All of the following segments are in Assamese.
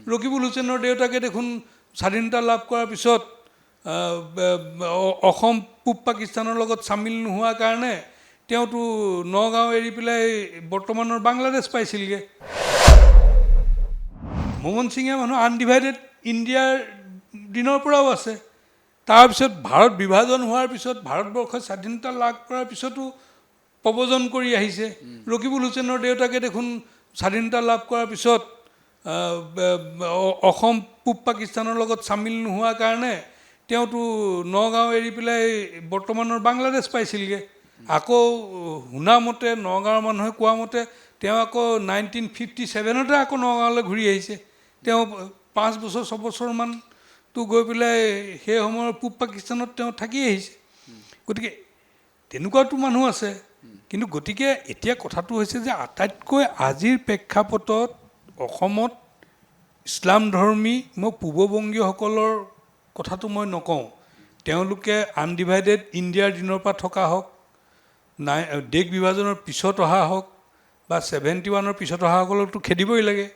ৰকিবুল হুছেইনৰ দেউতাকে দেখোন স্বাধীনতা লাভ কৰাৰ পিছত অসম পূব পাকিস্তানৰ লগত চামিল নোহোৱাৰ কাৰণে তেওঁতো নগাঁও এৰি পেলাই বৰ্তমানৰ বাংলাদেশ পাইছিলগৈ মনমোহন সিঙে মানুহ আনডিভাইডেড ইণ্ডিয়াৰ দিনৰ পৰাও আছে তাৰপিছত ভাৰত বিভাজন হোৱাৰ পিছত ভাৰতবৰ্ষই স্বাধীনতা লাভ কৰাৰ পিছতো প্ৰবজন কৰি আহিছে ৰকিবুল হুছেইনৰ দেউতাকে দেখোন স্বাধীনতা লাভ কৰাৰ পিছত অসম পূব পাকিস্তানৰ লগত চামিল নোহোৱাৰ কাৰণে তেওঁতো নগাঁও এৰি পেলাই বৰ্তমানৰ বাংলাদেশ পাইছিলগৈ আকৌ শুনা মতে নগাঁৱৰ মানুহে কোৱা মতে তেওঁ আকৌ 1957তে আকৌ নগাঁৱলৈ ঘূৰি আহিছে তেওঁ 5 বছৰ 6 বছৰমানতো গৈ পেলাই সেই সময়ৰ পূব পাকিস্তানত তেওঁ থাকি আহিছে গতিকে তেনেকুৱাতো মানুহ আছে কিন্তু গতিকে এতিয়া কথাটো হৈছে যে আটাইতকৈ আজিৰ প্ৰেক্ষাপটত অসমত ইছলাম ধৰ্মী মই পূৰ্ববংগীয়সকলৰ কথাটো মই নকওঁ তেওঁলোকে আনডিভাইডেড ইণ্ডিয়াৰ দিনৰ পৰা থকা হওক দেশ বিভাজনৰ পিছত অহা হওক বা 71ৰ পিছত অহাসকলকতো খেদিবই লাগে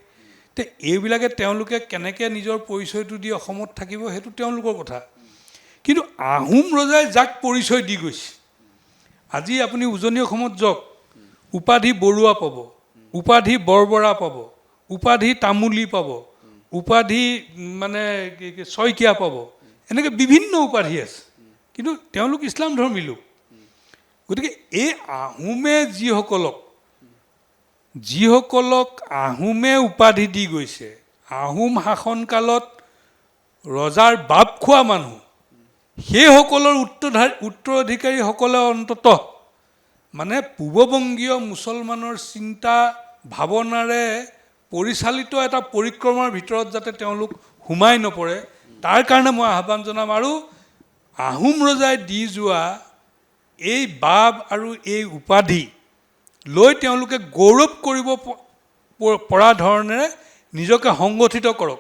তে এইবিলাকে তেওঁলোকে কেনেকৈ নিজৰ পৰিচয়টো দি অসমত থাকিব সেইটো তেওঁলোকৰ কথা কিন্তু আহোম ৰজাই যাক পৰিচয় দি গৈছে আজি আপুনি উজনি অসমত যাওক উপাধি বৰুৱা পাব উপাধি বৰবৰা পাব উপাধি তামুলী পাব উপাধি মানে শইকীয়া পাব এনেকৈ বিভিন্ন উপাধি আছে কিন্তু তেওঁলোক ইছলাম ধৰ্মী লোক গতিকে এই আহোমে যিসকলক আহোমে উপাধি দি গৈছে আহোম শাসনকালত ৰজাৰ বাপ খোৱা মানুহ সেইসকলৰ উত্তৰাধিকাৰীসকলে অন্ততঃ মানে পূৰ্ববংগীয় মুছলমানৰ চিন্তা ভাৱনাৰে পৰিচালিত এটা পৰিক্ৰমাৰ ভিতৰত যাতে তেওঁলোক সোমাই নপৰে তাৰ কাৰণে মই আহ্বান জনাম আৰু আহোম ৰজাই দি যোৱা এই বাব আৰু এই উপাধি লৈ তেওঁলোকে গৌৰৱ কৰিব পৰা ধৰণেৰে নিজকে সংগঠিত কৰক